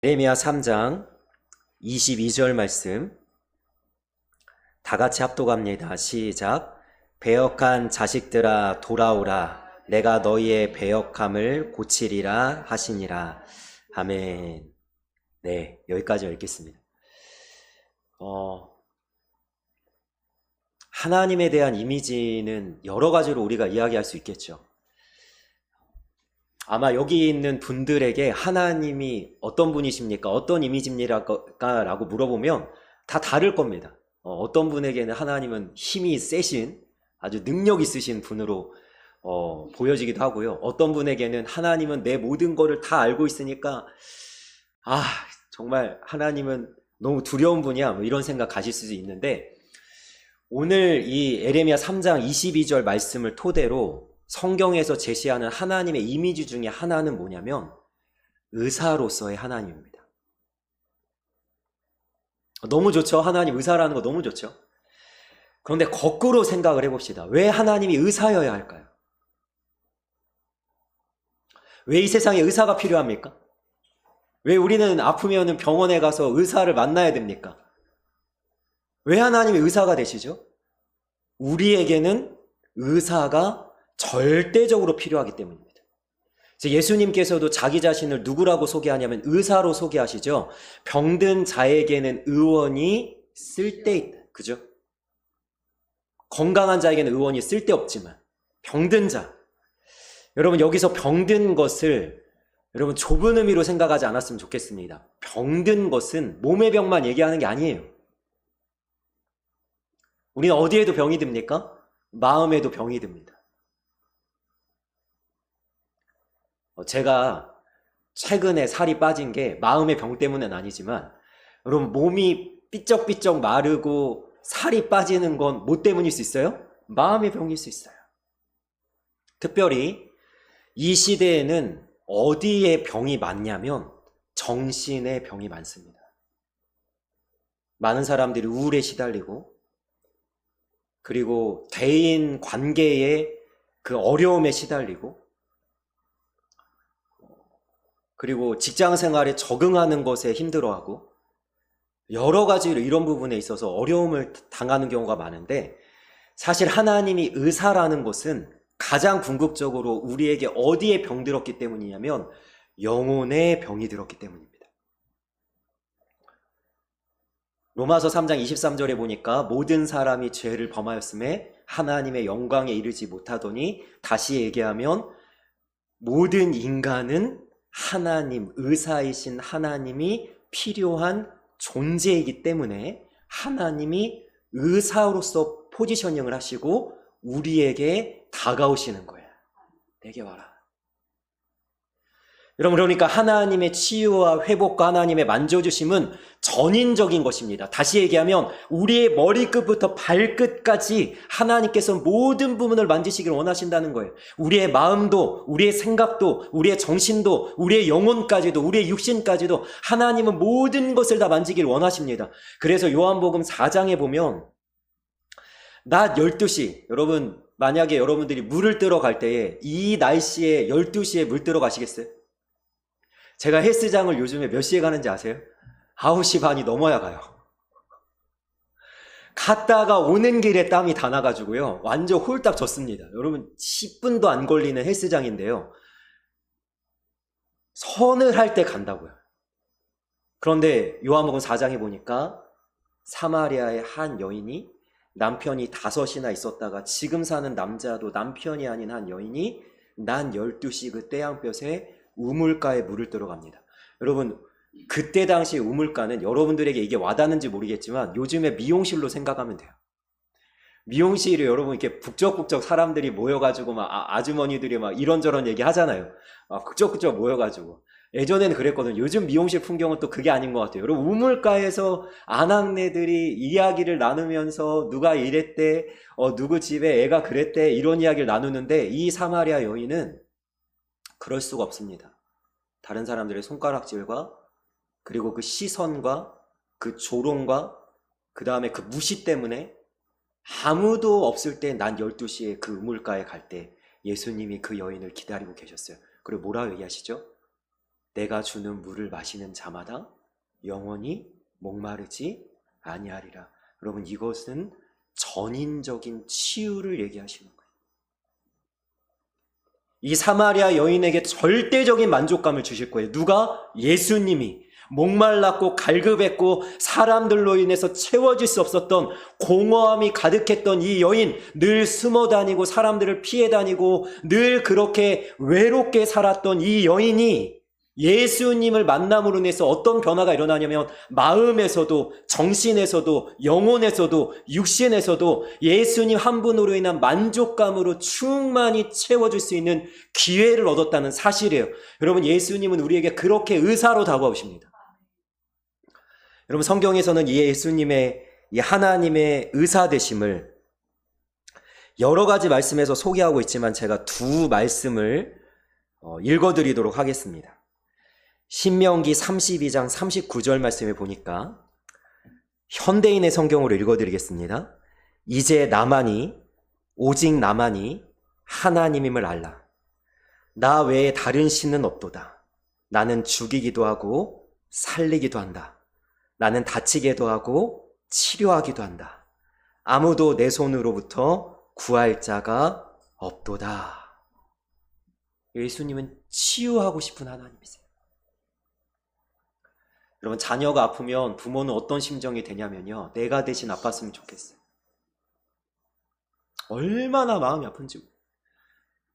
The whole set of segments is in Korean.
예레미야 3장 22절 말씀 다 같이 합독합니다. 시작. 배역한 자식들아 돌아오라. 내가 너희의 배역함을 고치리라 하시니라. 아멘. 네, 여기까지 읽겠습니다. 하나님에 대한 이미지는 여러 가지로 우리가 이야기할 수 있겠죠. 아마 여기 있는 분들에게 하나님이 어떤 분이십니까? 어떤 이미지입니까? 라고 물어보면 다 다를 겁니다. 어떤 분에게는 하나님은 힘이 세신 아주 능력 있으신 분으로 보여지기도 하고요. 어떤 분에게는 하나님은 내 모든 거를 다 알고 있으니까 정말 하나님은 너무 두려운 분이야, 뭐 이런 생각 가질 수도 있는데, 오늘 이 예레미야 3장 22절 말씀을 토대로 성경에서 제시하는 하나님의 이미지 중에 하나는 뭐냐면 의사로서의 하나님입니다. 너무 좋죠? 하나님 의사라는 거 너무 좋죠? 그런데 거꾸로 생각을 해봅시다. 왜 하나님이 의사여야 할까요? 왜 이 세상에 의사가 필요합니까? 왜 우리는 아프면 병원에 가서 의사를 만나야 됩니까? 왜 하나님이 의사가 되시죠? 우리에게는 의사가 절대적으로 필요하기 때문입니다. 예수님께서도 자기 자신을 누구라고 소개하냐면 의사로 소개하시죠. 병든 자에게는 의원이 쓸데있다. 그죠? 건강한 자에게는 의원이 쓸데없지만 병든 자, 여러분 여기서 병든 것을 여러분 좁은 의미로 생각하지 않았으면 좋겠습니다. 병든 것은 몸의 병만 얘기하는 게 아니에요. 우리는 어디에도 병이 듭니까? 마음에도 병이 듭니다. 제가 최근에 살이 빠진 게 마음의 병 때문은 아니지만, 여러분 몸이 삐쩍삐쩍 마르고 살이 빠지는 건 뭐 때문일 수 있어요? 마음의 병일 수 있어요. 특별히 이 시대에는 어디에 병이 많냐면 정신의 병이 많습니다. 많은 사람들이 우울에 시달리고, 그리고 대인 관계의 그 어려움에 시달리고, 그리고 직장 생활에 적응하는 것에 힘들어하고, 여러 가지로 이런 부분에 있어서 어려움을 당하는 경우가 많은데, 사실 하나님이 의사라는 것은 가장 궁극적으로 우리에게 어디에 병들었기 때문이냐면 영혼의 병이 들었기 때문입니다. 로마서 3장 23절에 보니까 모든 사람이 죄를 범하였음에 하나님의 영광에 이르지 못하더니, 다시 얘기하면 모든 인간은 하나님, 의사이신 하나님이 필요한 존재이기 때문에 하나님이 의사로서 포지셔닝을 하시고 우리에게 다가오시는 거예요. 내게 와라. 여러분, 그러니까 하나님의 치유와 회복과 하나님의 만져주심은 전인적인 것입니다. 다시 얘기하면 우리의 머리끝부터 발끝까지 하나님께서 모든 부분을 만지시기를 원하신다는 거예요. 우리의 마음도, 우리의 생각도, 우리의 정신도, 우리의 영혼까지도, 우리의 육신까지도 하나님은 모든 것을 다 만지기를 원하십니다. 그래서 요한복음 4장에 보면 낮 12시, 여러분 만약에 여러분들이 물을 뜨러 갈 때에 이 날씨에 12시에 물 뜨러 가시겠어요? 제가 헬스장을 요즘에 몇 시에 가는지 아세요? 9시 반이 넘어야 가요. 갔다가 오는 길에 땀이 다 나가지고요, 완전 홀딱 젖습니다. 여러분 10분도 안 걸리는 헬스장인데요, 선을 할 때 간다고요. 그런데 요한복음 4장에 보니까 사마리아의 한 여인이, 남편이 5이나 있었다가 지금 사는 남자도 남편이 아닌 한 여인이 난 12시 그 태양볕에 우물가에 물을 뜨러 갑니다. 여러분 그때 당시 우물가는 여러분들에게 이게 와닿는지 모르겠지만 요즘에 미용실로 생각하면 돼요. 미용실에 여러분 이렇게 북적북적 사람들이 모여가지고 막 아주머니들이 막 이런저런 얘기 하잖아요. 북적북적 모여가지고. 예전에는 그랬거든요. 요즘 미용실 풍경은 또 그게 아닌 것 같아요. 여러분 우물가에서 아낙네들이 이야기를 나누면서 누가 이랬대, 누구 집에 애가 그랬대, 이런 이야기를 나누는데 이 사마리아 여인은 그럴 수가 없습니다. 다른 사람들의 손가락질과 그리고 그 시선과 그 조롱과 그 다음에 그 무시 때문에 아무도 없을 때 난 12시에 그 우물가에 갈 때 예수님이 그 여인을 기다리고 계셨어요. 그리고 뭐라고 얘기하시죠? 내가 주는 물을 마시는 자마다 영원히 목마르지 아니하리라. 여러분, 이것은 전인적인 치유를 얘기하시는 거예요. 이 사마리아 여인에게 절대적인 만족감을 주실 거예요. 누가? 예수님이. 목말랐고 갈급했고 사람들로 인해서 채워질 수 없었던 공허함이 가득했던 이 여인, 늘 숨어 다니고 사람들을 피해 다니고 늘 그렇게 외롭게 살았던 이 여인이 예수님을 만남으로 인해서 어떤 변화가 일어나냐면 마음에서도 정신에서도 영혼에서도 육신에서도 예수님 한 분으로 인한 만족감으로 충만히 채워줄 수 있는 기회를 얻었다는 사실이에요. 여러분, 예수님은 우리에게 그렇게 의사로 다가오십니다. 여러분, 성경에서는 이 예수님의 이 하나님의 의사 되심을 여러 가지 말씀에서 소개하고 있지만 제가 두 말씀을 읽어드리도록 하겠습니다. 신명기 32장 39절 말씀에 보니까 현대인의 성경으로 읽어드리겠습니다. 이제 나만이, 오직 나만이 하나님임을 알라. 나 외에 다른 신은 없도다. 나는 죽이기도 하고 살리기도 한다. 나는 다치게도 하고 치료하기도 한다. 아무도 내 손으로부터 구할 자가 없도다. 예수님은 치유하고 싶은 하나님이세요. 여러분, 자녀가 아프면 부모는 어떤 심정이 되냐면요, 내가 대신 아팠으면 좋겠어요. 얼마나 마음이 아픈지.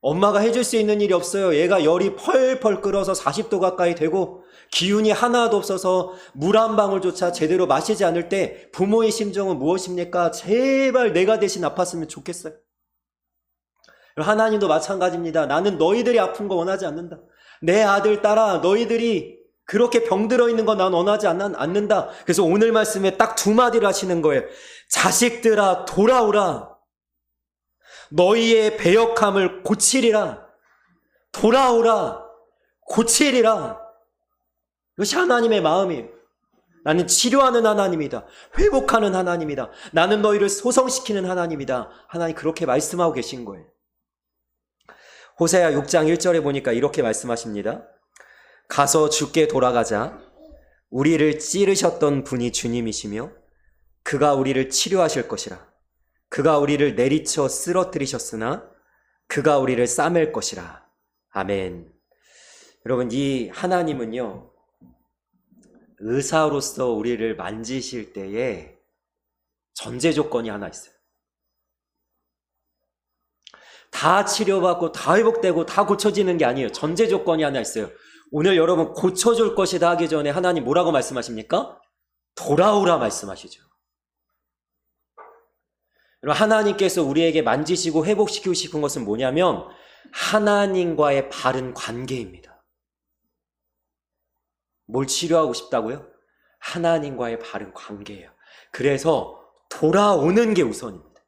엄마가 해줄 수 있는 일이 없어요. 얘가 열이 펄펄 끓어서 40도 가까이 되고 기운이 하나도 없어서 물 한 방울조차 제대로 마시지 않을 때 부모의 심정은 무엇입니까? 제발 내가 대신 아팠으면 좋겠어요. 하나님도 마찬가지입니다. 나는 너희들이 아픈 거 원하지 않는다. 내 아들, 딸아, 너희들이 그렇게 병들어 있는 거 난 원하지 않는다. 그래서 오늘 말씀에 딱 두 마디를 하시는 거예요. 자식들아, 돌아오라. 너희의 배역함을 고치리라. 돌아오라. 고치리라. 이것이 하나님의 마음이에요. 나는 치료하는 하나님이다. 회복하는 하나님이다. 나는 너희를 소성시키는 하나님이다. 하나님 그렇게 말씀하고 계신 거예요. 호세아 6장 1절에 보니까 이렇게 말씀하십니다. 가서 주께 돌아가자. 우리를 찌르셨던 분이 주님이시며 그가 우리를 치료하실 것이라. 그가 우리를 내리쳐 쓰러뜨리셨으나 그가 우리를 싸맬 것이라. 아멘. 여러분, 이 하나님은요, 의사로서 우리를 만지실 때에 전제 조건이 하나 있어요. 다 치료받고 다 회복되고 다 고쳐지는 게 아니에요. 전제 조건이 하나 있어요. 오늘 여러분 고쳐줄 것이다 하기 전에 하나님 뭐라고 말씀하십니까? 돌아오라 말씀하시죠. 여러분, 하나님께서 우리에게 만지시고 회복시키고 싶은 것은 뭐냐면 하나님과의 바른 관계입니다. 뭘 치료하고 싶다고요? 하나님과의 바른 관계예요. 그래서 돌아오는 게 우선입니다.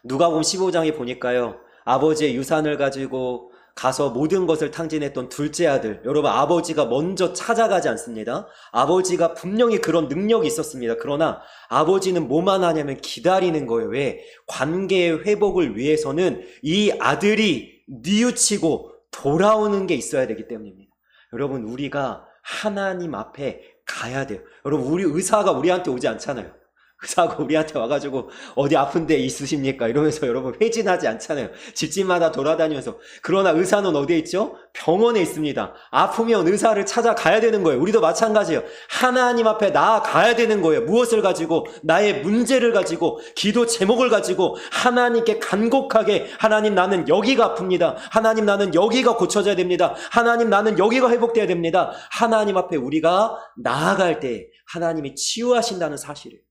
누가복음 15장에 보니까요, 아버지의 유산을 가지고 가서 모든 것을 탕진했던 둘째 아들, 여러분, 아버지가 먼저 찾아가지 않습니다. 아버지가 분명히 그런 능력이 있었습니다. 그러나 아버지는 뭐만 하냐면 기다리는 거예요. 왜? 관계의 회복을 위해서는 이 아들이 뉘우치고 돌아오는 게 있어야 되기 때문입니다. 여러분, 우리가 하나님 앞에 가야 돼요. 여러분, 우리 의사가 우리한테 오지 않잖아요. 의사가 우리한테 와가지고 어디 아픈 데 있으십니까? 이러면서 여러분 회진하지 않잖아요. 집집마다 돌아다니면서. 그러나 의사는 어디에 있죠? 병원에 있습니다. 아프면 의사를 찾아가야 되는 거예요. 우리도 마찬가지예요. 하나님 앞에 나아가야 되는 거예요. 무엇을 가지고? 나의 문제를 가지고, 기도 제목을 가지고 하나님께 간곡하게, 하나님 나는 여기가 아픕니다. 하나님 나는 여기가 고쳐져야 됩니다. 하나님 나는 여기가 회복돼야 됩니다. 하나님 앞에 우리가 나아갈 때 하나님이 치유하신다는 사실이에요.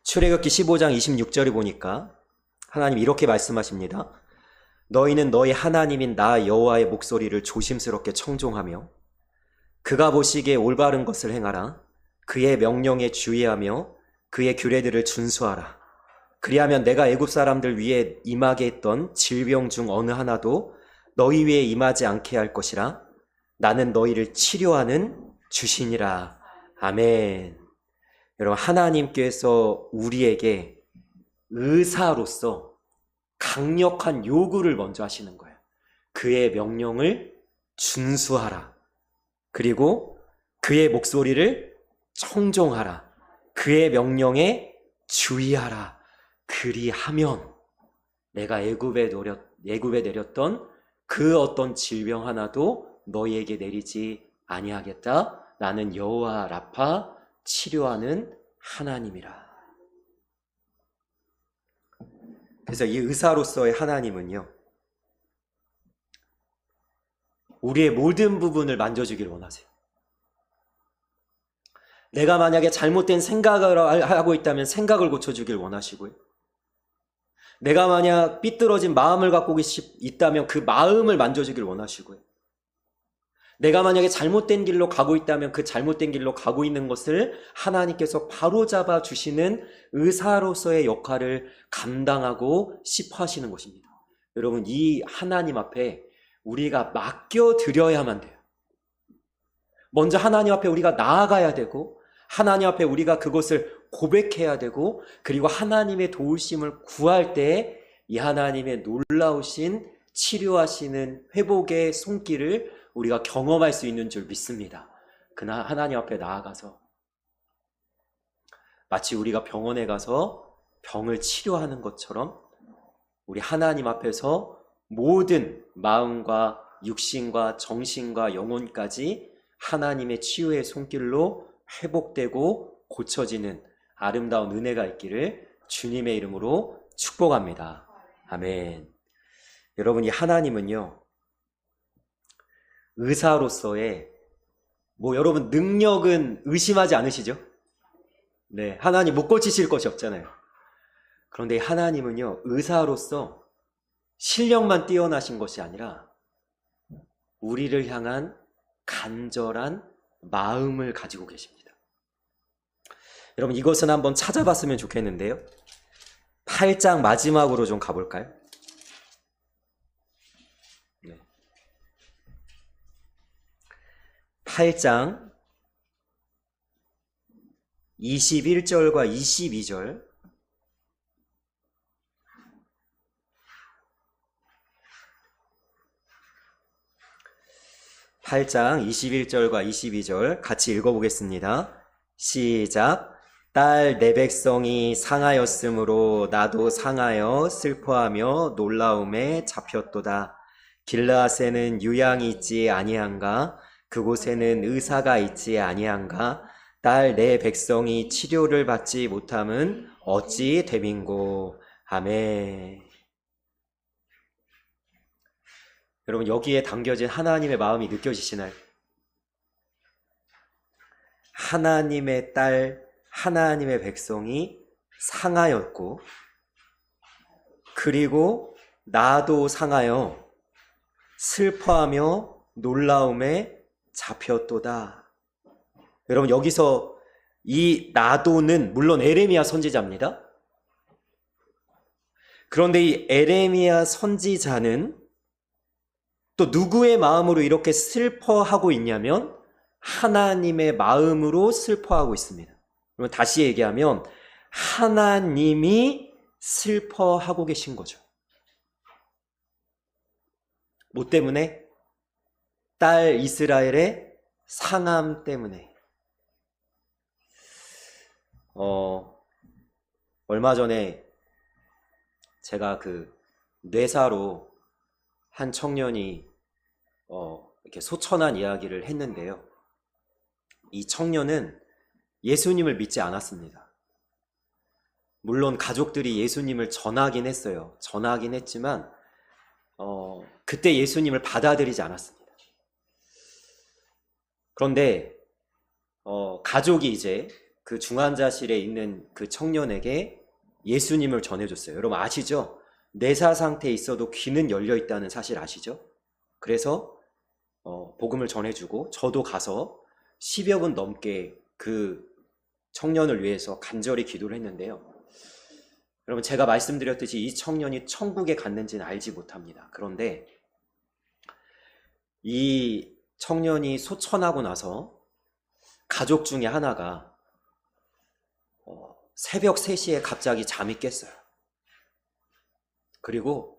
출애굽기 15장 26절에 보니까 하나님 이렇게 말씀하십니다. 너희는 너희 하나님인 나 여호와의 목소리를 조심스럽게 청종하며 그가 보시기에 올바른 것을 행하라. 그의 명령에 주의하며 그의 규례들을 준수하라. 그리하면 내가 애굽 사람들 위에 임하게 했던 질병 중 어느 하나도 너희 위에 임하지 않게 할 것이라. 나는 너희를 치료하는 주시니라. 아멘. 여러분, 하나님께서 우리에게 의사로서 강력한 요구를 먼저 하시는 거예요. 그의 명령을 준수하라. 그리고 그의 목소리를 청종하라. 그의 명령에 주의하라. 그리하면 내가 애굽에 내렸던 그 어떤 질병 하나도 너희에게 내리지 아니하겠다. 나는 여호와 라파, 치료하는 하나님이라. 그래서 이 의사로서의 하나님은요, 우리의 모든 부분을 만져주길 원하세요. 내가 만약에 잘못된 생각을 하고 있다면 생각을 고쳐주길 원하시고요. 내가 만약 삐뚤어진 마음을 갖고 있다면 그 마음을 만져주길 원하시고요. 내가 만약에 잘못된 길로 가고 있다면 그 잘못된 길로 가고 있는 것을 하나님께서 바로잡아 주시는 의사로서의 역할을 감당하고 싶어 하시는 것입니다. 여러분, 이 하나님 앞에 우리가 맡겨드려야만 돼요. 먼저 하나님 앞에 우리가 나아가야 되고, 하나님 앞에 우리가 그것을 고백해야 되고, 그리고 하나님의 도우심을 구할 때 이 하나님의 놀라우신 치료하시는 회복의 손길을 우리가 경험할 수 있는 줄 믿습니다. 그러나 하나님 앞에 나아가서 마치 우리가 병원에 가서 병을 치료하는 것처럼 우리 하나님 앞에서 모든 마음과 육신과 정신과 영혼까지 하나님의 치유의 손길로 회복되고 고쳐지는 아름다운 은혜가 있기를 주님의 이름으로 축복합니다. 아멘. 여러분, 이 하나님은요, 의사로서의 여러분 능력은 의심하지 않으시죠? 네, 하나님 못 고치실 것이 없잖아요. 그런데 하나님은요, 의사로서 실력만 뛰어나신 것이 아니라 우리를 향한 간절한 마음을 가지고 계십니다. 여러분, 이것은 한번 찾아봤으면 좋겠는데요. 8장 마지막으로 좀 가볼까요? 네. 8장 21절과 22절. (8장) 21절과 22절 같이 읽어보겠습니다. 시작. 딸 내 백성이 상하였으므로 나도 상하여 슬퍼하며 놀라움에 잡혔도다. 길르앗에는 유양이 있지 아니한가? 그곳에는 의사가 있지 아니한가? 딸 내 백성이 치료를 받지 못함은 어찌 됨인고. 아멘. 여러분, 여기에 담겨진 하나님의 마음이 느껴지시나요? 하나님의 딸, 하나님의 백성이 상하였고, 그리고 나도 상하여 슬퍼하며 놀라움에 잡혔도다. 여러분, 여기서 이 나도는 물론 에레미야 선지자입니다. 그런데 이 에레미야 선지자는 또 누구의 마음으로 이렇게 슬퍼하고 있냐면 하나님의 마음으로 슬퍼하고 있습니다. 그러면 다시 얘기하면 하나님이 슬퍼하고 계신 거죠. 뭐 때문에? 딸 이스라엘의 상함 때문에. 얼마 전에 제가 그 뇌사로 한 청년이 이렇게 소천한 이야기를 했는데요. 이 청년은 예수님을 믿지 않았습니다. 물론 가족들이 예수님을 전하긴 했어요. 전하긴 했지만 그때 예수님을 받아들이지 않았습니다. 그런데 가족이 이제 그 중환자실에 있는 그 청년에게 예수님을 전해줬어요. 여러분 아시죠? 뇌사 상태에 있어도 귀는 열려 있다는 사실 아시죠? 그래서 복음을 전해주고 저도 가서 10여 분 넘게 그 청년을 위해서 간절히 기도를 했는데요. 여러분, 제가 말씀드렸듯이 이 청년이 천국에 갔는지는 알지 못합니다. 그런데 이 청년이 소천하고 나서 가족 중에 하나가 새벽 3시에 갑자기 잠이 깼어요. 그리고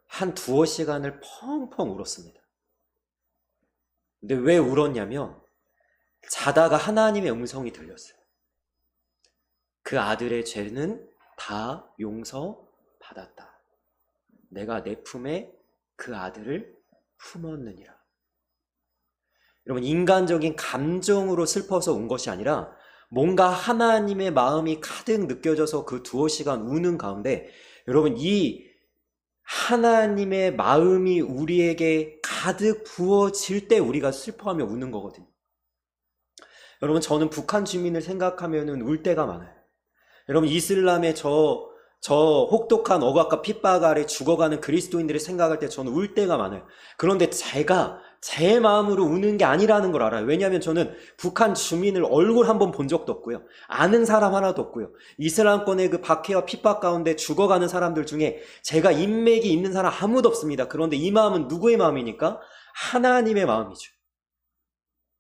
한 두어 시간을 펑펑 울었습니다. 근데 왜 울었냐면 자다가 하나님의 음성이 들렸어요. 그 아들의 죄는 다 용서받았다. 내가 내 품에 그 아들을 품었느니라. 여러분, 인간적인 감정으로 슬퍼서 운 것이 아니라 뭔가 하나님의 마음이 가득 느껴져서 그 두어 시간 우는 가운데, 여러분, 이 하나님의 마음이 우리에게 가득 부어질 때 우리가 슬퍼하며 우는 거거든요. 여러분, 저는 북한 주민을 생각하면 울 때가 많아요. 여러분, 이슬람의 저 혹독한 억압과 핍박 아래 죽어가는 그리스도인들을 생각할 때 저는 울 때가 많아요. 그런데 제가 제 마음으로 우는 게 아니라는 걸 알아요. 왜냐하면 저는 북한 주민을 얼굴 한번 본 적도 없고요. 아는 사람 하나도 없고요. 이슬람권의 그 박해와 핍박 가운데 죽어가는 사람들 중에 제가 인맥이 있는 사람 아무도 없습니다. 그런데 이 마음은 누구의 마음이니까? 하나님의 마음이죠.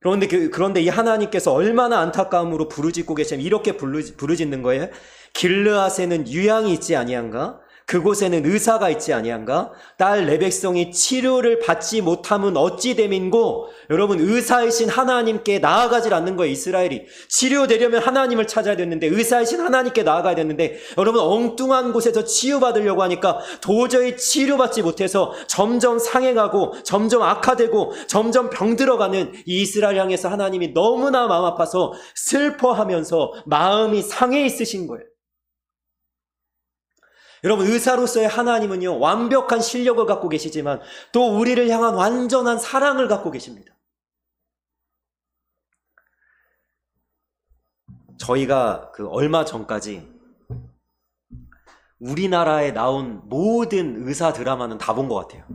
그런데 이 하나님께서 얼마나 안타까움으로 부르짖고 계시면 이렇게 부르짖는 거예요. 길르앗에는 유양이 있지 아니한가? 그곳에는 의사가 있지 아니한가? 딸 내 백성이 치료를 받지 못함은 어찌 됨인고? 여러분, 의사이신 하나님께 나아가질 않는 거예요. 이스라엘이 치료되려면 하나님을 찾아야 됐는데, 의사이신 하나님께 나아가야 됐는데, 여러분, 엉뚱한 곳에서 치유받으려고 하니까 도저히 치료받지 못해서 점점 상해가고 점점 악화되고 점점 병들어가는 이 이스라엘 향해서 하나님이 너무나 마음 아파서 슬퍼하면서 마음이 상해 있으신 거예요. 여러분, 의사로서의 하나님은요, 완벽한 실력을 갖고 계시지만 또 우리를 향한 완전한 사랑을 갖고 계십니다. 저희가 얼마 전까지 우리나라에 나온 모든 의사 드라마는 다 본 것 같아요.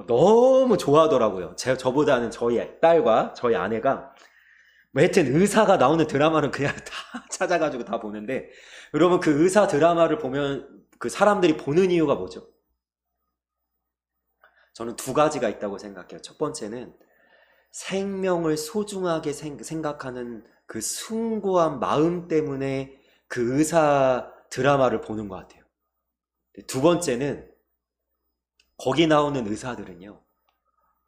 너무 좋아하더라고요. 저보다는 저희 딸과 저희 아내가 하여튼 의사가 나오는 드라마는 그냥 다 찾아가지고 다 보는데, 여러분, 그 의사 드라마를 보면 그 사람들이 보는 이유가 뭐죠? 저는 두 가지가 있다고 생각해요. 첫 번째는 생명을 소중하게 생각하는 그 숭고한 마음 때문에 그 의사 드라마를 보는 것 같아요. 두 번째는 거기 나오는 의사들은요,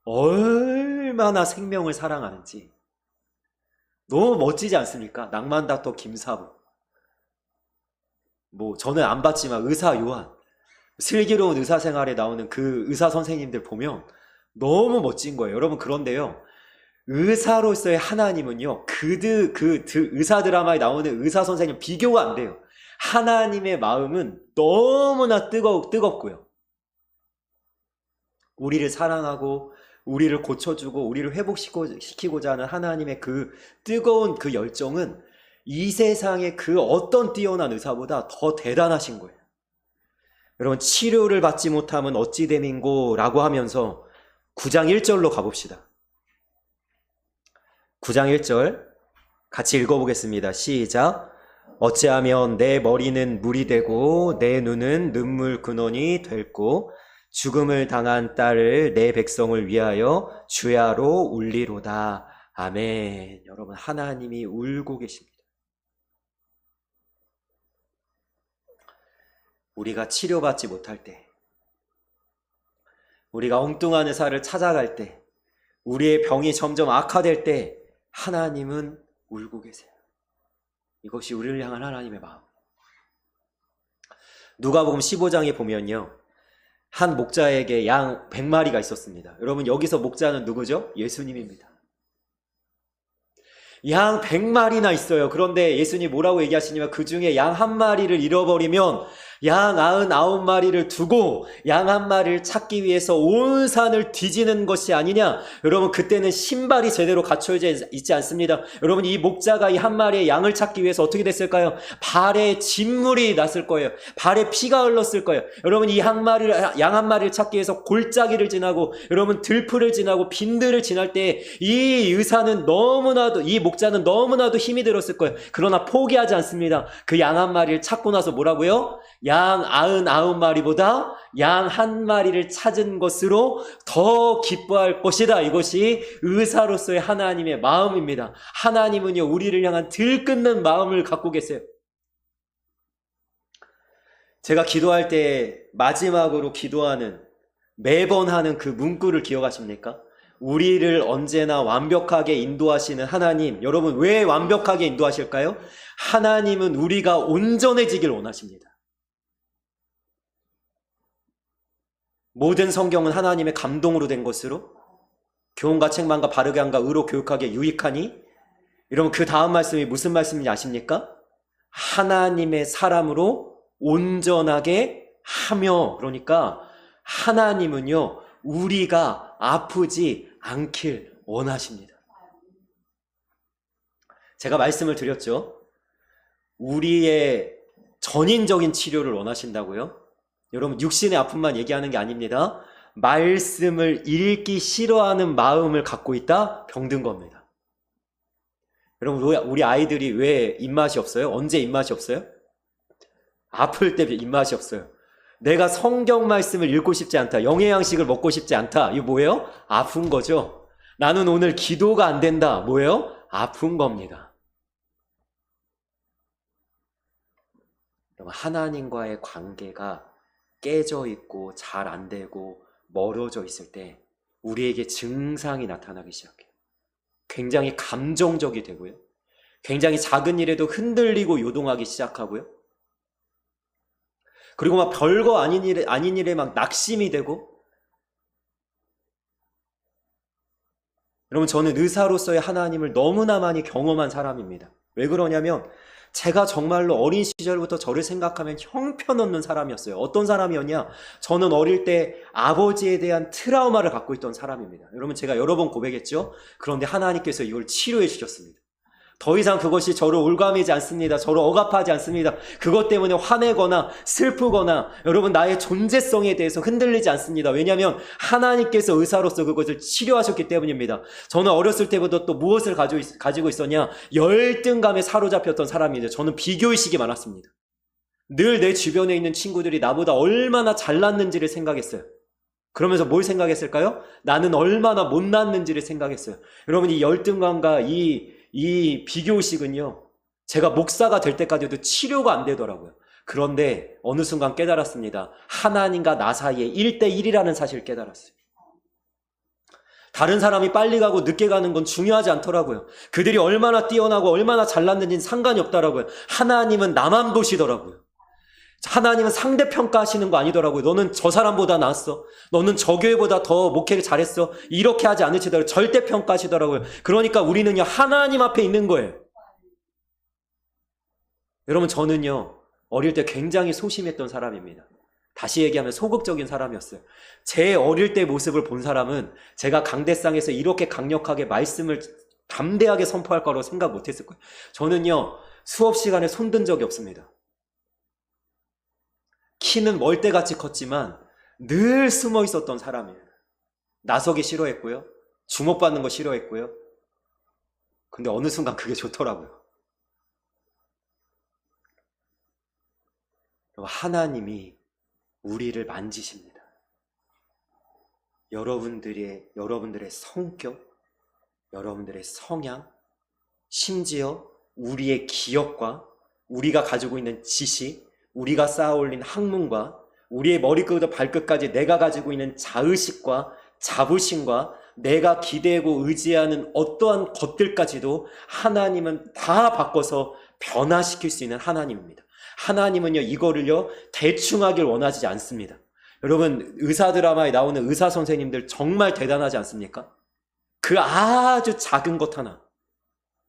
얼마나 생명을 사랑하는지 너무 멋지지 않습니까? 낭만닥터 김사부, 저는 안 봤지만 의사 요한, 슬기로운 의사생활에 나오는 그 의사 선생님들 보면 너무 멋진 거예요. 여러분, 그런데요, 의사로서의 하나님은요, 그 의사 드라마에 나오는 의사 선생님 비교가 안 돼요. 하나님의 마음은 너무나 뜨겁고요, 우리를 사랑하고 우리를 고쳐주고 우리를 회복시키고자 하는 하나님의 그 뜨거운 그 열정은 이 세상의 그 어떤 뛰어난 의사보다 더 대단하신 거예요. 여러분, 치료를 받지 못하면 어찌 됨인고 라고 하면서 9장 1절로 가봅시다. 9장 1절 같이 읽어보겠습니다. 시작. 어찌하면 내 머리는 물이 되고 내 눈은 눈물 근원이 될고 죽음을 당한 딸을 내 백성을 위하여 주야로 울리로다. 아멘. 여러분, 하나님이 울고 계십니다. 우리가 치료받지 못할 때, 우리가 엉뚱한 의사를 찾아갈 때, 우리의 병이 점점 악화될 때 하나님은 울고 계세요. 이것이 우리를 향한 하나님의 마음. 누가복음 15장에 보면요, 한 목자에게 양 100마리가 있었습니다. 여러분, 여기서 목자는 누구죠? 예수님입니다. 양 100마리나 있어요. 그런데 예수님 뭐라고 얘기하시냐면, 그 중에 양 한 마리를 잃어버리면 양 99마리를 두고 양 한 마리를 찾기 위해서 온 산을 뒤지는 것이 아니냐. 여러분, 그때는 신발이 제대로 갖춰져 있지 않습니다. 여러분, 이 목자가 이 한 마리의 양을 찾기 위해서 어떻게 됐을까요? 발에 진물이 났을 거예요. 발에 피가 흘렀을 거예요. 여러분, 양 한 마리를 찾기 위해서 골짜기를 지나고, 여러분, 들풀을 지나고 빈들을 지날 때 이 목자는 너무나도 힘이 들었을 거예요. 그러나 포기하지 않습니다. 그 양 한 마리를 찾고 나서 뭐라고요? 양 99마리보다 양 한 마리를 찾은 것으로 더 기뻐할 것이다. 이것이 의사로서의 하나님의 마음입니다. 하나님은요, 우리를 향한 들끓는 마음을 갖고 계세요. 제가 기도할 때 마지막으로 기도하는, 매번 하는 그 문구를 기억하십니까? 우리를 언제나 완벽하게 인도하시는 하나님. 여러분, 왜 완벽하게 인도하실까요? 하나님은 우리가 온전해지길 원하십니다. 모든 성경은 하나님의 감동으로 된 것으로 교훈과 책망과 바르게 함과 의로 교육하게 유익하니. 여러분, 그 다음 말씀이 무슨 말씀인지 아십니까? 하나님의 사람으로 온전하게 하며. 그러니까 하나님은요, 우리가 아프지 않길 원하십니다. 제가 말씀을 드렸죠. 우리의 전인적인 치료를 원하신다고요? 여러분, 육신의 아픔만 얘기하는 게 아닙니다. 말씀을 읽기 싫어하는 마음을 갖고 있다? 병든 겁니다. 여러분, 우리 아이들이 왜 입맛이 없어요? 언제 입맛이 없어요? 아플 때 입맛이 없어요. 내가 성경 말씀을 읽고 싶지 않다. 영의 양식을 먹고 싶지 않다. 이거 뭐예요? 아픈 거죠. 나는 오늘 기도가 안 된다. 뭐예요? 아픈 겁니다. 하나님과의 관계가 깨져 있고 잘 안 되고 멀어져 있을 때 우리에게 증상이 나타나기 시작해요. 굉장히 감정적이 되고요. 굉장히 작은 일에도 흔들리고 요동하기 시작하고요. 그리고 막 별거 아닌 일에 막 낙심이 되고. 여러분, 저는 의사로서의 하나님을 너무나 많이 경험한 사람입니다. 왜 그러냐면 제가 정말로 어린 시절부터 저를 생각하면 형편없는 사람이었어요. 어떤 사람이었냐? 저는 어릴 때 아버지에 대한 트라우마를 갖고 있던 사람입니다. 여러분, 제가 여러 번 고백했죠? 그런데 하나님께서 이걸 치료해 주셨습니다. 더 이상 그것이 저를 올가매지 않습니다. 저를 억압하지 않습니다. 그것 때문에 화내거나 슬프거나 여러분, 나의 존재성에 대해서 흔들리지 않습니다. 왜냐하면 하나님께서 의사로서 그것을 치료하셨기 때문입니다. 저는 어렸을 때부터 또 무엇을 가지고 있었냐? 열등감에 사로잡혔던 사람이죠. 저는 비교의식이 많았습니다. 늘 내 주변에 있는 친구들이 나보다 얼마나 잘났는지를 생각했어요. 그러면서 뭘 생각했을까요? 나는 얼마나 못났는지를 생각했어요. 여러분, 이 열등감과 이 비교의식은요, 제가 목사가 될 때까지도 치료가 안 되더라고요. 그런데 어느 순간 깨달았습니다. 하나님과 나 사이에 1대1이라는 사실을 깨달았어요. 다른 사람이 빨리 가고 늦게 가는 건 중요하지 않더라고요. 그들이 얼마나 뛰어나고 얼마나 잘났는지는 상관이 없더라고요. 하나님은 나만 보시더라고요. 하나님은 상대평가하시는 거 아니더라고요. 너는 저 사람보다 낫어. 너는 저 교회보다 더 목회를 잘했어. 이렇게 하지 않으시더라고요. 절대평가하시더라고요. 그러니까 우리는요, 하나님 앞에 있는 거예요. 여러분, 저는요, 어릴 때 굉장히 소심했던 사람입니다. 다시 얘기하면 소극적인 사람이었어요. 제 어릴 때 모습을 본 사람은 제가 강대상에서 이렇게 강력하게 말씀을 담대하게 선포할 거라고 생각 못했을 거예요. 저는요, 수업 시간에 손든 적이 없습니다. 키는 멀대같이 컸지만 늘 숨어 있었던 사람이에요. 나서기 싫어했고요. 주목받는 거 싫어했고요. 근데 어느 순간 그게 좋더라고요. 하나님이 우리를 만지십니다. 여러분들의 성격, 여러분들의 성향, 심지어 우리의 기억과 우리가 가지고 있는 지식, 우리가 쌓아올린 학문과 우리의 머리끝부터 발끝까지 내가 가지고 있는 자의식과 자부심과 내가 기대고 의지하는 어떠한 것들까지도 하나님은 다 바꿔서 변화시킬 수 있는 하나님입니다. 하나님은요, 이거를요, 대충 하길 원하지 않습니다. 여러분, 의사 드라마에 나오는 의사 선생님들 정말 대단하지 않습니까? 그 아주 작은 것 하나,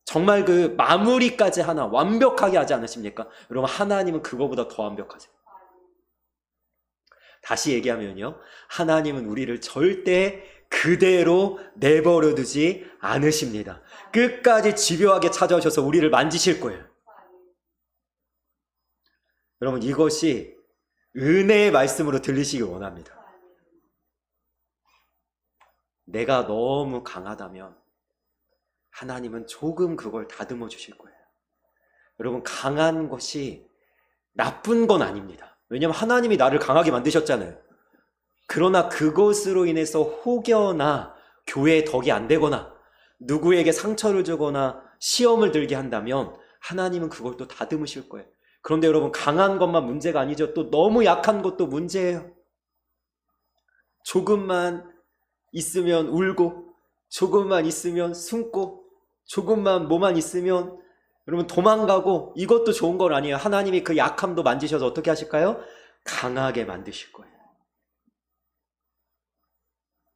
정말 그 마무리까지 하나 완벽하게 하지 않으십니까? 여러분, 하나님은 그거보다 더 완벽하세요. 다시 얘기하면요, 하나님은 우리를 절대 그대로 내버려 두지 않으십니다. 끝까지 집요하게 찾아오셔서 우리를 만지실 거예요. 여러분, 이것이 은혜의 말씀으로 들리시길 원합니다. 내가 너무 강하다면 하나님은 조금 그걸 다듬어 주실 거예요. 여러분, 강한 것이 나쁜 건 아닙니다. 왜냐하면 하나님이 나를 강하게 만드셨잖아요. 그러나 그것으로 인해서 혹여나 교회에 덕이 안 되거나 누구에게 상처를 주거나 시험을 들게 한다면 하나님은 그걸 또 다듬으실 거예요. 그런데 여러분, 강한 것만 문제가 아니죠. 또 너무 약한 것도 문제예요. 조금만 있으면 울고, 조금만 있으면 숨고, 조금만 뭐만 있으면 여러분 도망가고, 이것도 좋은 건 아니에요. 하나님이 그 약함도 만지셔서 어떻게 하실까요? 강하게 만드실 거예요.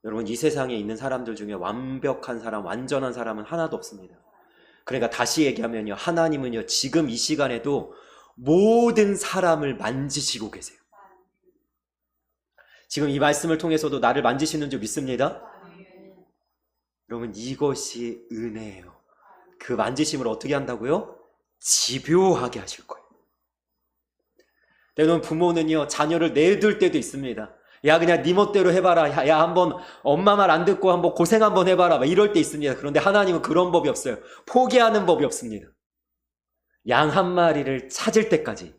여러분, 이 세상에 있는 사람들 중에 완벽한 사람, 완전한 사람은 하나도 없습니다. 그러니까 다시 얘기하면요, 하나님은요 지금 이 시간에도 모든 사람을 만지시고 계세요. 지금 이 말씀을 통해서도 나를 만지시는 줄 믿습니다. 여러분, 이것이 은혜예요. 그 만지심을 어떻게 한다고요? 집요하게 하실 거예요. 때로는 부모는요 자녀를 내둘 때도 있습니다. 야, 그냥 네 멋대로 해봐라. 야, 한번 엄마 말 안 듣고 한번 고생 한번 해봐라. 막 이럴 때 있습니다. 그런데 하나님은 그런 법이 없어요. 포기하는 법이 없습니다. 양 한 마리를 찾을 때까지.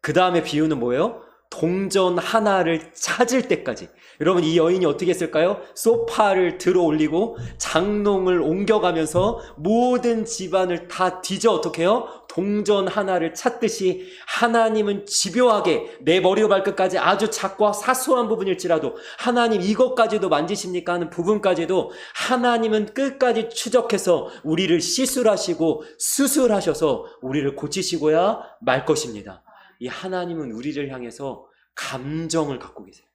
그 다음에 비유는 뭐예요? 동전 하나를 찾을 때까지. 여러분, 이 여인이 어떻게 했을까요? 소파를 들어 올리고 장롱을 옮겨가면서 모든 집안을 다 뒤져 어떻게 해요? 동전 하나를 찾듯이 하나님은 집요하게 내 머리와 발끝까지 아주 작고 사소한 부분일지라도 하나님 이것까지도 만지십니까 하는 부분까지도 하나님은 끝까지 추적해서 우리를 시술하시고 수술하셔서 우리를 고치시고야 말 것입니다. 이 하나님은 우리를 향해서 감정을 갖고 계세요.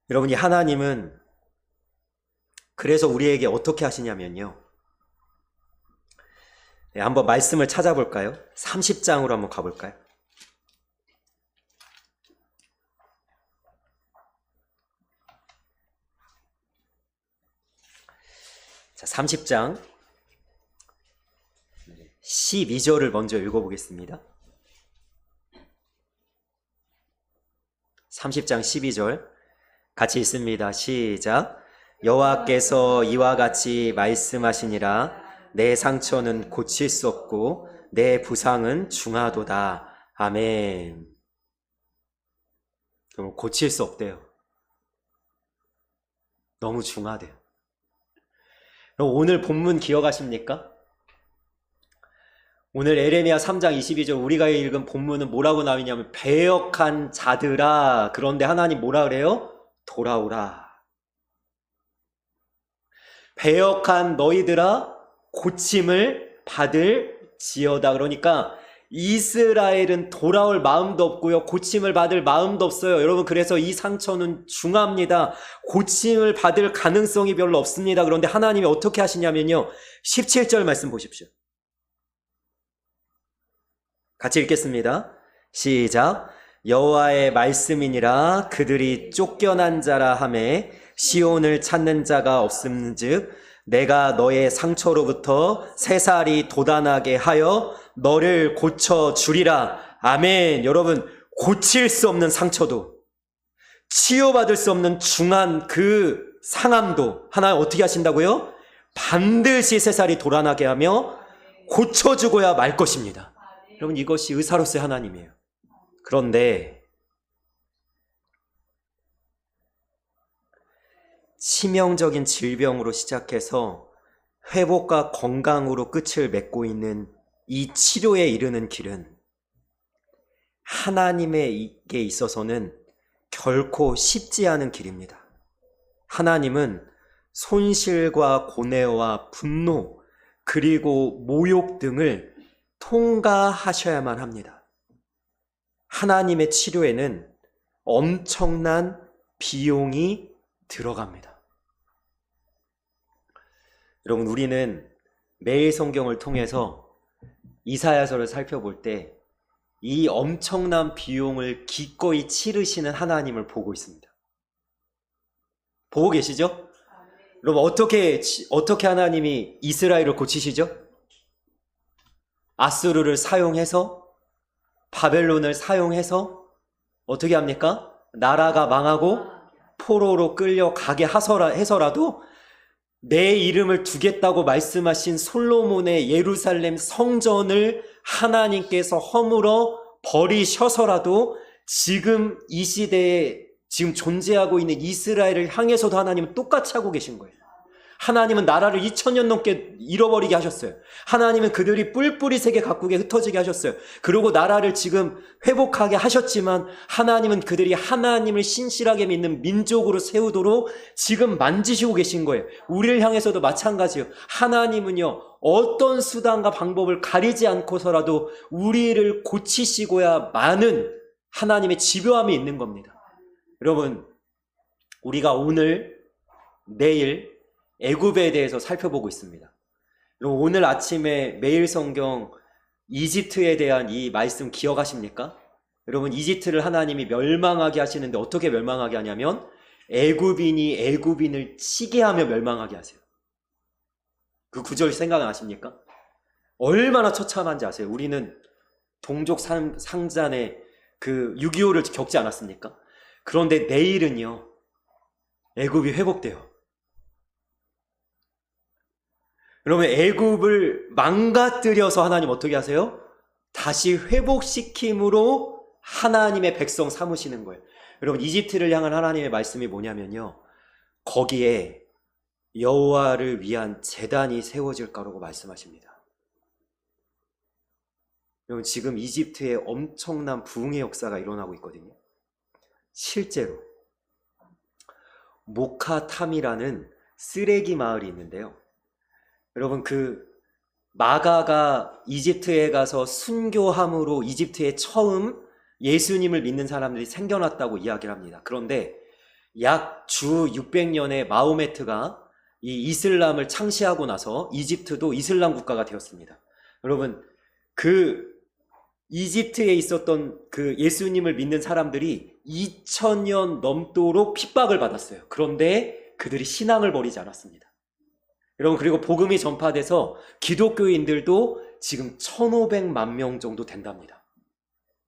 여러분, 이 하나님은 그래서 우리에게 어떻게 하시냐면요. 네, 한번 말씀을 찾아볼까요? 30장으로 한번 가볼까요? 자, 30장 12절을 먼저 읽어보겠습니다. 30장 12절 같이 읽습니다. 시작. 여호와께서 이와 같이 말씀하시니라. 내 상처는 고칠 수 없고 내 부상은 중하도다. 아멘. 그럼 고칠 수 없대요. 너무 중하대요. 그럼 오늘 본문 기억하십니까? 오늘 에레미야 3장 22절 우리가 읽은 본문은 뭐라고 나오냐면 배역한 자들아. 그런데 하나님 뭐라 그래요? 돌아오라. 배역한 너희들아 고침을 받을지어다. 그러니까 이스라엘은 돌아올 마음도 없고요, 고침을 받을 마음도 없어요. 여러분, 그래서 이 상처는 중합니다. 고침을 받을 가능성이 별로 없습니다. 그런데 하나님이 어떻게 하시냐면요, 17절 말씀 보십시오. 같이 읽겠습니다. 시작. 여호와의 말씀이니라. 그들이 쫓겨난 자라 하매 시온을 찾는 자가 없음즉 내가 너의 상처로부터 새살이 돋아나게 하여 너를 고쳐주리라. 아멘. 여러분, 고칠 수 없는 상처도, 치유받을 수 없는 중한 그 상함도 하나님 어떻게 하신다고요? 반드시 새살이 돋아나게 하며 고쳐주고야 말 것입니다. 여러분, 이것이 의사로서의 하나님이에요. 그런데 치명적인 질병으로 시작해서 회복과 건강으로 끝을 맺고 있는 이 치료에 이르는 길은 하나님에게 있어서는 결코 쉽지 않은 길입니다. 하나님은 손실과 고뇌와 분노 그리고 모욕 등을 통과하셔야만 합니다. 하나님의 치료에는 엄청난 비용이 들어갑니다. 여러분, 우리는 매일 성경을 통해서 이사야서를 살펴볼 때 이 엄청난 비용을 기꺼이 치르시는 하나님을 보고 있습니다. 보고 계시죠? 여러분, 어떻게 하나님이 이스라엘을 고치시죠? 아수르를 사용해서, 바벨론을 사용해서 어떻게 합니까? 나라가 망하고 포로로 끌려가게 해서라도 내 이름을 두겠다고 말씀하신 솔로몬의 예루살렘 성전을 하나님께서 허물어 버리셔서라도 지금 이 시대에 지금 존재하고 있는 이스라엘을 향해서도 하나님은 똑같이 하고 계신 거예요. 하나님은 나라를 2000년 넘게 잃어버리게 하셨어요. 하나님은 그들이 뿔뿔이 세계 각국에 흩어지게 하셨어요. 그리고 나라를 지금 회복하게 하셨지만 하나님은 그들이 하나님을 신실하게 믿는 민족으로 세우도록 지금 만지시고 계신 거예요. 우리를 향해서도 마찬가지예요. 하나님은요, 어떤 수단과 방법을 가리지 않고서라도 우리를 고치시고야 마는 하나님의 집요함이 있는 겁니다. 여러분, 우리가 오늘, 내일 애굽에 대해서 살펴보고 있습니다. 여러분, 오늘 아침에 매일 성경 이집트에 대한 이 말씀 기억하십니까? 여러분, 이집트를 하나님이 멸망하게 하시는데 어떻게 멸망하게 하냐면 애굽인이 애굽인을 치게 하며 멸망하게 하세요. 그 구절 생각나십니까? 얼마나 처참한지 아세요? 우리는 동족 상잔의 그 6.25를 겪지 않았습니까? 그런데 내일은요, 애굽이 회복돼요. 여러분, 애굽을 망가뜨려서 하나님 어떻게 하세요? 다시 회복시킴으로 하나님의 백성 삼으시는 거예요. 여러분, 이집트를 향한 하나님의 말씀이 뭐냐면요, 거기에 여호와를 위한 제단이 세워질 거라고 말씀하십니다. 여러분, 지금 이집트에 엄청난 부흥의 역사가 일어나고 있거든요. 실제로 모카탐이라는 쓰레기 마을이 있는데요. 여러분, 그 마가가 이집트에 가서 순교함으로 이집트에 처음 예수님을 믿는 사람들이 생겨났다고 이야기를 합니다. 그런데 약 주 600년에 마호메트가 이 이슬람을 창시하고 나서 이집트도 이슬람 국가가 되었습니다. 여러분, 그 이집트에 있었던 그 예수님을 믿는 사람들이 2000년 넘도록 핍박을 받았어요. 그런데 그들이 신앙을 버리지 않았습니다. 여러분, 그리고 복음이 전파돼서 기독교인들도 지금 1500만 명 정도 된답니다.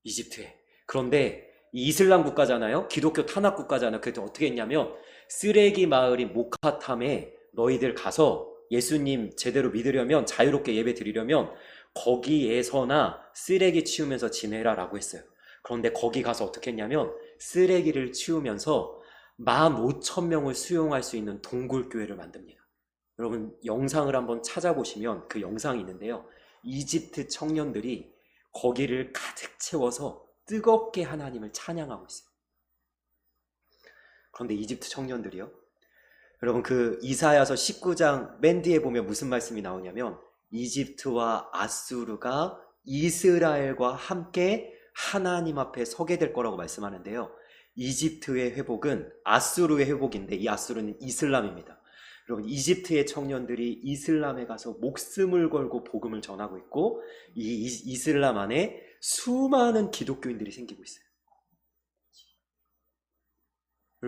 이집트에. 그런데 이 이슬람 국가잖아요. 기독교 탄압 국가잖아요. 그래서 어떻게 했냐면 쓰레기 마을인 모카탐에 너희들 가서 예수님 제대로 믿으려면, 자유롭게 예배 드리려면 거기에서나 쓰레기 치우면서 지내라 라고 했어요. 그런데 거기 가서 어떻게 했냐면 쓰레기를 치우면서 15,000명을 수용할 수 있는 동굴교회를 만듭니다. 여러분, 영상을 한번 찾아보시면 그 영상이 있는데요, 이집트 청년들이 거기를 가득 채워서 뜨겁게 하나님을 찬양하고 있어요. 그런데 이집트 청년들이요, 여러분, 그 이사야서 19장 맨 뒤에 보면 무슨 말씀이 나오냐면 이집트와 아수르가 이스라엘과 함께 하나님 앞에 서게 될 거라고 말씀하는데요, 이집트의 회복은 아수르의 회복인데 이 아수르는 이슬람입니다. 여러분, 이집트의 청년들이 이슬람에 가서 목숨을 걸고 복음을 전하고 있고 이 이슬람 안에 수많은 기독교인들이 생기고 있어요.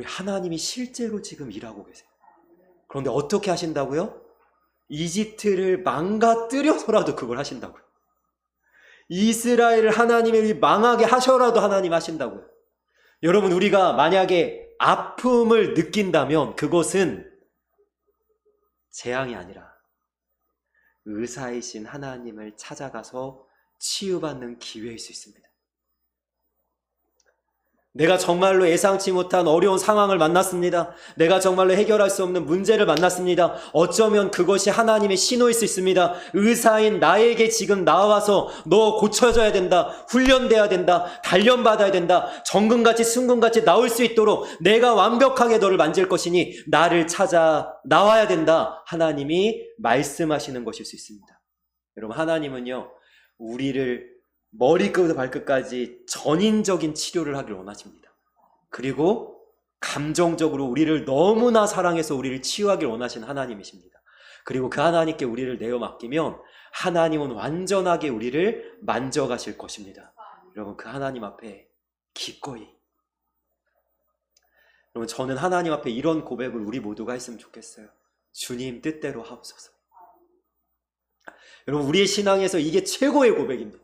하나님이 실제로 지금 일하고 계세요. 그런데 어떻게 하신다고요? 이집트를 망가뜨려서라도 그걸 하신다고요. 이스라엘을 하나님이 망하게 하셔라도 하나님 하신다고요. 여러분, 우리가 만약에 아픔을 느낀다면 그것은 재앙이 아니라 의사이신 하나님을 찾아가서 치유받는 기회일 수 있습니다. 내가 정말로 예상치 못한 어려운 상황을 만났습니다. 내가 정말로 해결할 수 없는 문제를 만났습니다. 어쩌면 그것이 하나님의 신호일 수 있습니다. 의사인 나에게 지금 나와서 너 고쳐져야 된다, 훈련돼야 된다, 단련받아야 된다, 정금같이 순금같이 나올 수 있도록 내가 완벽하게 너를 만질 것이니 나를 찾아 나와야 된다, 하나님이 말씀하시는 것일 수 있습니다. 여러분, 하나님은요, 우리를 머리끝부터 발끝까지 전인적인 치료를 하길 원하십니다. 그리고 감정적으로 우리를 너무나 사랑해서 우리를 치유하길 원하시는 하나님이십니다. 그리고 그 하나님께 우리를 내어 맡기면 하나님은 완전하게 우리를 만져가실 것입니다. 여러분, 그 하나님 앞에 기꺼이, 여러분, 저는 하나님 앞에 이런 고백을 우리 모두가 했으면 좋겠어요. 주님 뜻대로 하옵소서. 여러분, 우리의 신앙에서 이게 최고의 고백입니다.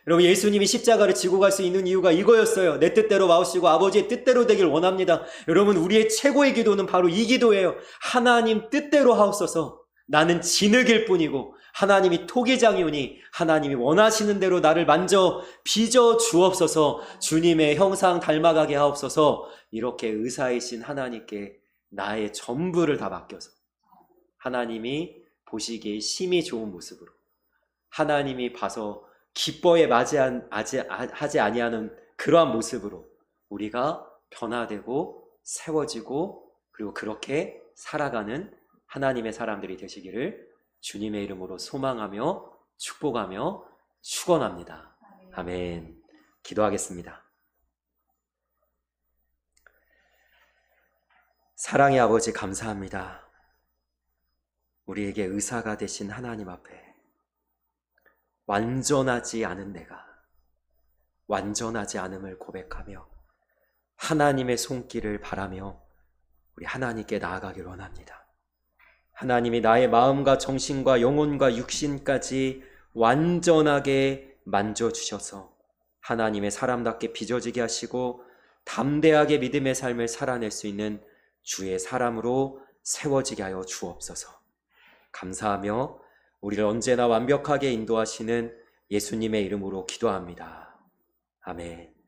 여러분, 예수님이 십자가를 지고 갈 수 있는 이유가 이거였어요. 내 뜻대로 마옵시고 아버지의 뜻대로 되길 원합니다. 여러분, 우리의 최고의 기도는 바로 이 기도예요. 하나님 뜻대로 하옵소서. 나는 진흙일 뿐이고 하나님이 토기장이오니 하나님이 원하시는 대로 나를 만져 빚어 주옵소서. 주님의 형상 닮아가게 하옵소서. 이렇게 의사이신 하나님께 나의 전부를 다 맡겨서 하나님이 보시기에 심히 좋은 모습으로, 하나님이 봐서 기뻐해 하지 아니하는 그러한 모습으로 우리가 변화되고 세워지고 그리고 그렇게 살아가는 하나님의 사람들이 되시기를 주님의 이름으로 소망하며 축복하며 축원합니다. 아멘. 기도하겠습니다. 사랑의 아버지, 감사합니다. 우리에게 의사가 되신 하나님 앞에 완전하지 않은 내가 완전하지 않음을 고백하며 하나님의 손길을 바라며 우리 하나님께 나아가길 원합니다. 하나님이 나의 마음과 정신과 영혼과 육신까지 완전하게 만져주셔서 하나님의 사람답게 빚어지게 하시고 담대하게 믿음의 삶을 살아낼 수 있는 주의 사람으로 세워지게 하여 주옵소서. 감사하며 우리를 언제나 완벽하게 인도하시는 예수님의 이름으로 기도합니다. 아멘.